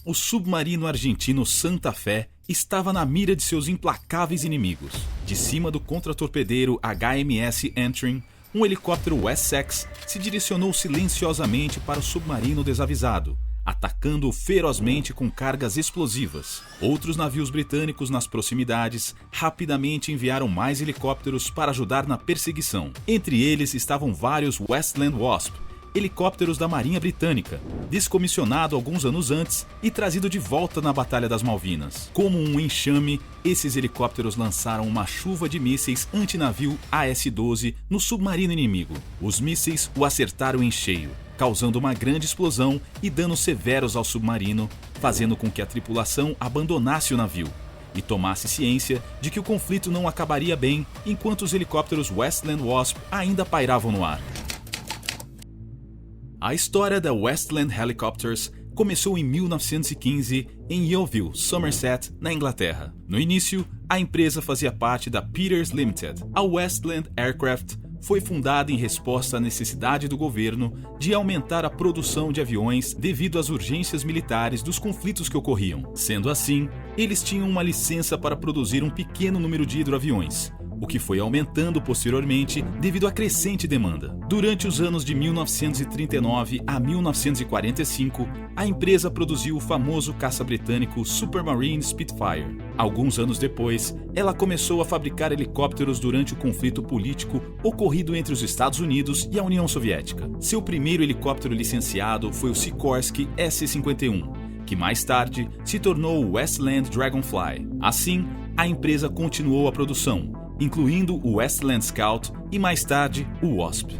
o submarino argentino Santa Fé estava na mira de seus implacáveis inimigos. De cima do contratorpedeiro HMS Antrim, um helicóptero Wessex se direcionou silenciosamente para o submarino desavisado, atacando-o ferozmente com cargas explosivas. Outros navios britânicos nas proximidades rapidamente enviaram mais helicópteros para ajudar na perseguição. Entre eles estavam vários Westland Wasp, helicópteros da Marinha Britânica, descomissionado alguns anos antes e trazido de volta na Batalha das Malvinas. Como um enxame, esses helicópteros lançaram uma chuva de mísseis antinavio AS-12 no submarino inimigo. Os mísseis o acertaram em cheio, causando uma grande explosão e danos severos ao submarino, fazendo com que a tripulação abandonasse o navio e tomasse ciência de que o conflito não acabaria bem enquanto os helicópteros Westland Wasp ainda pairavam no ar. A história da Westland Helicopters começou em 1915 em Yeovil, Somerset, na Inglaterra. No início, a empresa fazia parte da Peters Limited. A Westland Aircraft foi fundada em resposta à necessidade do governo de aumentar a produção de aviões devido às urgências militares dos conflitos que ocorriam. Sendo assim, eles tinham uma licença para produzir um pequeno número de hidroaviões, o que foi aumentando posteriormente devido à crescente demanda. Durante os anos de 1939 a 1945, a empresa produziu o famoso caça britânico Supermarine Spitfire. Alguns anos depois, ela começou a fabricar helicópteros durante o conflito político ocorrido entre os Estados Unidos e a União Soviética. Seu primeiro helicóptero licenciado foi o Sikorsky S-51, que mais tarde se tornou o Westland Dragonfly. Assim, a empresa continuou a produção, incluindo o Westland Scout e mais tarde o Wasp.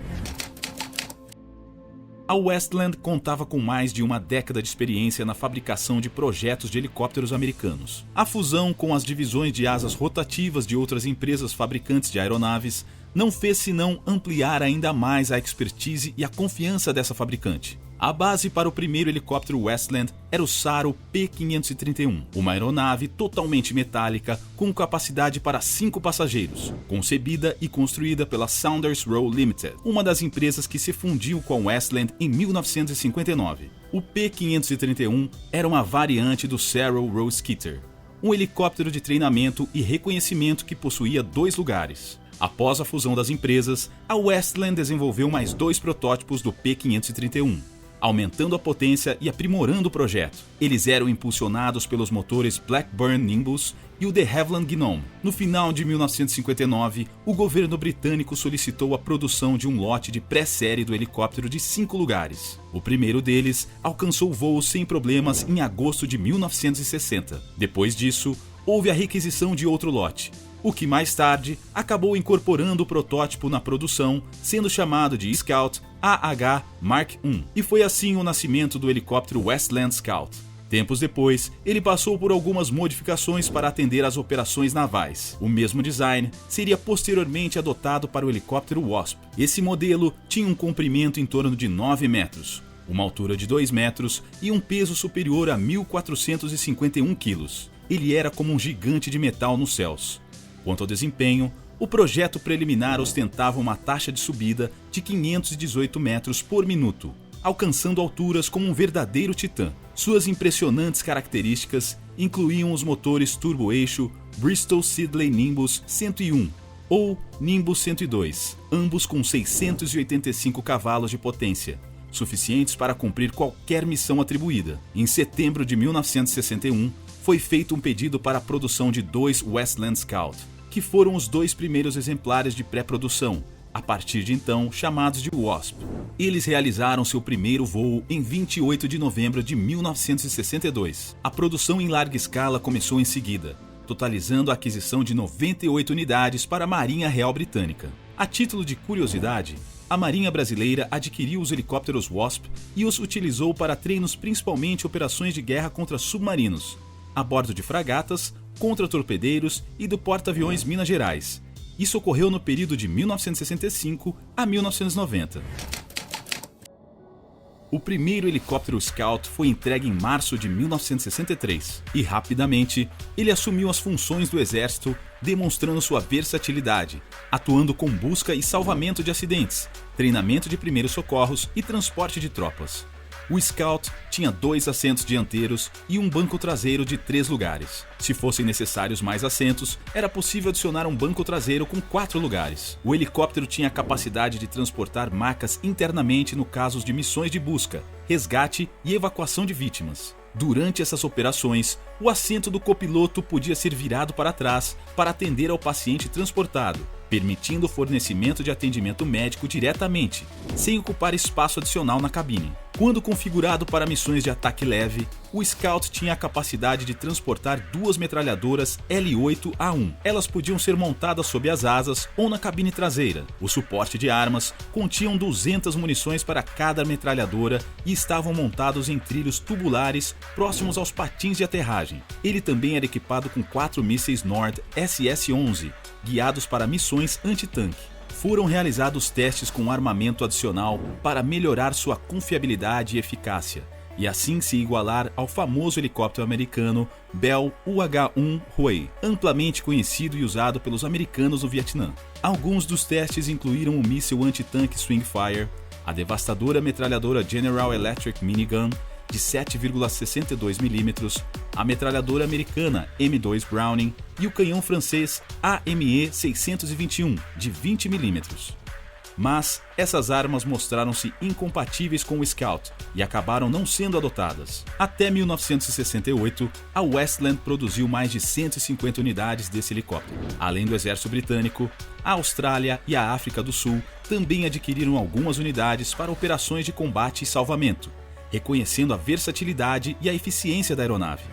A Westland contava com mais de uma década de experiência na fabricação de projetos de helicópteros americanos. A fusão com as divisões de asas rotativas de outras empresas fabricantes de aeronaves não fez senão ampliar ainda mais a expertise e a confiança dessa fabricante. A base para o primeiro helicóptero Westland era o Saro P-531, uma aeronave totalmente metálica com capacidade para 5 passageiros, concebida e construída pela Saunders Roe Limited, uma das empresas que se fundiu com a Westland em 1959. O P-531 era uma variante do Cero Roe Skitter, um helicóptero de treinamento e reconhecimento que possuía 2 lugares. Após a fusão das empresas, a Westland desenvolveu mais 2 protótipos do P-531, aumentando a potência e aprimorando o projeto. Eles eram impulsionados pelos motores Blackburn Nimbus e o de Havilland Gnome. No final de 1959, o governo britânico solicitou a produção de um lote de pré-série do helicóptero de 5 lugares. O primeiro deles alcançou voo sem problemas em agosto de 1960. Depois disso, houve a requisição de outro lote, o que mais tarde acabou incorporando o protótipo na produção, sendo chamado de Scout AH Mark I, e foi assim o nascimento do helicóptero Westland Scout. Tempos depois, ele passou por algumas modificações para atender às operações navais. O mesmo design seria posteriormente adotado para o helicóptero Wasp. Esse modelo tinha um comprimento em torno de 9 metros, uma altura de 2 metros e um peso superior a 1.451 quilos. Ele era como um gigante de metal nos céus. Quanto ao desempenho, o projeto preliminar ostentava uma taxa de subida de 518 metros por minuto, alcançando alturas como um verdadeiro titã. Suas impressionantes características incluíam os motores turbo-eixo Bristol Siddeley Nimbus 101 ou Nimbus 102, ambos com 685 cavalos de potência, suficientes para cumprir qualquer missão atribuída. Em setembro de 1961, foi feito um pedido para a produção de 2 Westland Scout, que foram os 2 primeiros exemplares de pré-produção, a partir de então chamados de Wasp. Eles realizaram seu primeiro voo em 28 de novembro de 1962. A produção em larga escala começou em seguida, totalizando a aquisição de 98 unidades para a Marinha Real Britânica. A título de curiosidade, a Marinha Brasileira adquiriu os helicópteros Wasp e os utilizou para treinos, principalmente operações de guerra contra submarinos, a bordo de fragatas, contra torpedeiros e do porta-aviões Minas Gerais. Isso ocorreu no período de 1965 a 1990. O primeiro helicóptero Scout foi entregue em março de 1963 e rapidamente ele assumiu as funções do Exército, demonstrando sua versatilidade, atuando com busca e salvamento de acidentes, treinamento de primeiros socorros e transporte de tropas. O Scout tinha 2 assentos dianteiros e um banco traseiro de 3 lugares. Se fossem necessários mais assentos, era possível adicionar um banco traseiro com 4 lugares. O helicóptero tinha a capacidade de transportar macas internamente no caso de missões de busca, resgate e evacuação de vítimas. Durante essas operações, o assento do copiloto podia ser virado para trás para atender ao paciente transportado, permitindo o fornecimento de atendimento médico diretamente, sem ocupar espaço adicional na cabine. Quando configurado para missões de ataque leve, o Scout tinha a capacidade de transportar 2 metralhadoras L8A1. Elas podiam ser montadas sob as asas ou na cabine traseira. O suporte de armas continham 200 munições para cada metralhadora e estavam montados em trilhos tubulares próximos aos patins de aterragem. Ele também era equipado com 4 mísseis Nord SS-11, guiados para missões anti-tanque. Foram realizados testes com armamento adicional para melhorar sua confiabilidade e eficácia, e assim se igualar ao famoso helicóptero americano Bell UH-1 Huey, amplamente conhecido e usado pelos americanos no Vietnã. Alguns dos testes incluíram o míssil anti-tanque Swingfire, a devastadora metralhadora General Electric Minigun de 7,62 mm, a metralhadora americana M2 Browning e o canhão francês AME-621 de 20 mm. Mas essas armas mostraram-se incompatíveis com o Scout e acabaram não sendo adotadas. Até 1968, a Westland produziu mais de 150 unidades desse helicóptero. Além do exército britânico, a Austrália e a África do Sul também adquiriram algumas unidades para operações de combate e salvamento, reconhecendo a versatilidade e a eficiência da aeronave.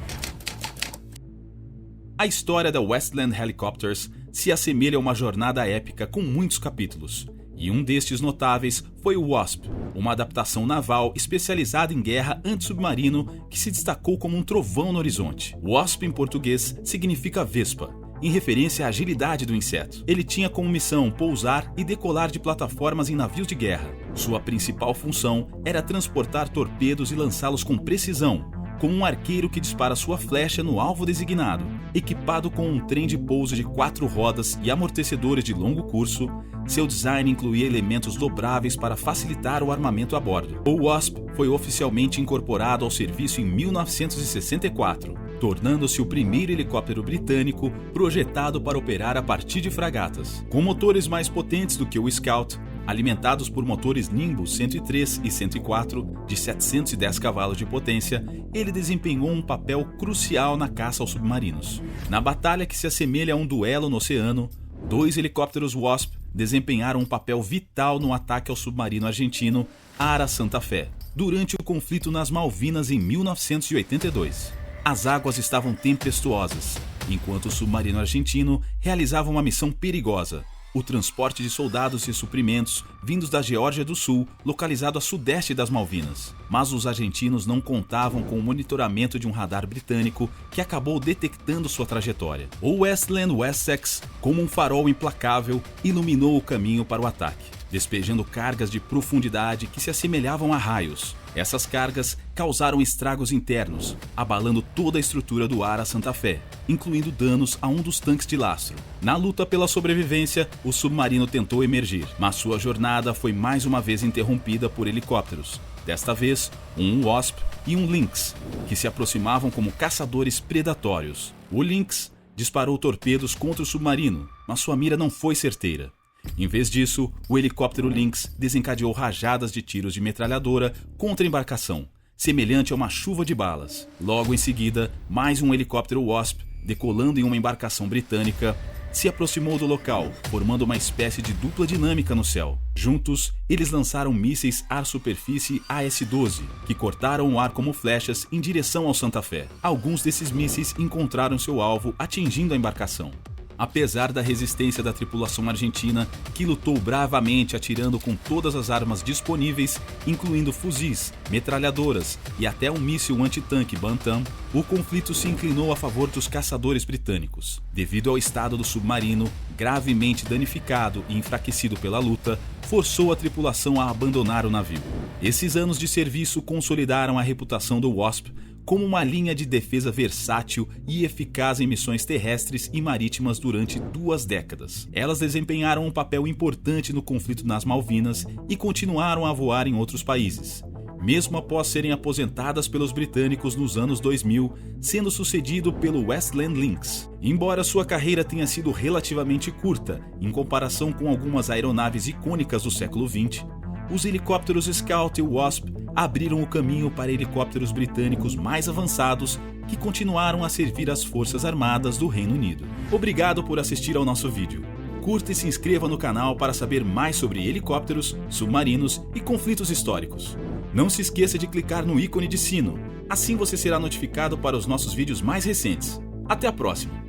A história da Westland Helicopters se assemelha a uma jornada épica com muitos capítulos, e um destes notáveis foi o Wasp, uma adaptação naval especializada em guerra antissubmarino que se destacou como um trovão no horizonte. Wasp em português significa vespa, em referência à agilidade do inseto. Ele tinha como missão pousar e decolar de plataformas em navios de guerra. Sua principal função era transportar torpedos e lançá-los com precisão, como um arqueiro que dispara sua flecha no alvo designado. Equipado com um trem de pouso de 4 rodas e amortecedores de longo curso, seu design incluía elementos dobráveis para facilitar o armamento a bordo. O Wasp foi oficialmente incorporado ao serviço em 1964, tornando-se o primeiro helicóptero britânico projetado para operar a partir de fragatas. Com motores mais potentes do que o Scout, alimentados por motores Nimbus 103 e 104 de 710 cavalos de potência, ele desempenhou um papel crucial na caça aos submarinos. Na batalha que se assemelha a um duelo no oceano, 2 helicópteros Wasp desempenharam um papel vital no ataque ao submarino argentino Ara Santa Fé, durante o conflito nas Malvinas em 1982. As águas estavam tempestuosas, enquanto o submarino argentino realizava uma missão perigosa: o transporte de soldados e suprimentos vindos da Geórgia do Sul, localizado a sudeste das Malvinas. Mas os argentinos não contavam com o monitoramento de um radar britânico que acabou detectando sua trajetória. O Westland Wessex, como um farol implacável, iluminou o caminho para o ataque, despejando cargas de profundidade que se assemelhavam a raios. Essas cargas causaram estragos internos, abalando toda a estrutura do Ara Santa Fé, incluindo danos a um dos tanques de lastro. Na luta pela sobrevivência, o submarino tentou emergir, mas sua jornada foi mais uma vez interrompida por helicópteros. Desta vez, um Wasp e um Lynx, que se aproximavam como caçadores predatórios. O Lynx disparou torpedos contra o submarino, mas sua mira não foi certeira. Em vez disso, o helicóptero Lynx desencadeou rajadas de tiros de metralhadora contra a embarcação, semelhante a uma chuva de balas. Logo em seguida, mais um helicóptero Wasp, decolando em uma embarcação britânica, se aproximou do local, formando uma espécie de dupla dinâmica no céu. Juntos, eles lançaram mísseis ar-superfície AS-12, que cortaram o ar como flechas em direção ao Santa Fé. Alguns desses mísseis encontraram seu alvo, atingindo a embarcação. Apesar da resistência da tripulação argentina, que lutou bravamente atirando com todas as armas disponíveis, incluindo fuzis, metralhadoras e até um míssil antitanque Bantam, o conflito se inclinou a favor dos caçadores britânicos. Devido ao estado do submarino, gravemente danificado e enfraquecido pela luta, forçou a tripulação a abandonar o navio. Esses anos de serviço consolidaram a reputação do Wasp como uma linha de defesa versátil e eficaz em missões terrestres e marítimas durante 2 décadas. Elas desempenharam um papel importante no conflito nas Malvinas e continuaram a voar em outros países, mesmo após serem aposentadas pelos britânicos nos anos 2000, sendo sucedido pelo Westland Lynx. Embora sua carreira tenha sido relativamente curta, em comparação com algumas aeronaves icônicas do século XX, os helicópteros Scout e Wasp abriram o caminho para helicópteros britânicos mais avançados que continuaram a servir as Forças Armadas do Reino Unido. Obrigado por assistir ao nosso vídeo. Curta e se inscreva no canal para saber mais sobre helicópteros, submarinos e conflitos históricos. Não se esqueça de clicar no ícone de sino, assim você será notificado para os nossos vídeos mais recentes. Até a próxima!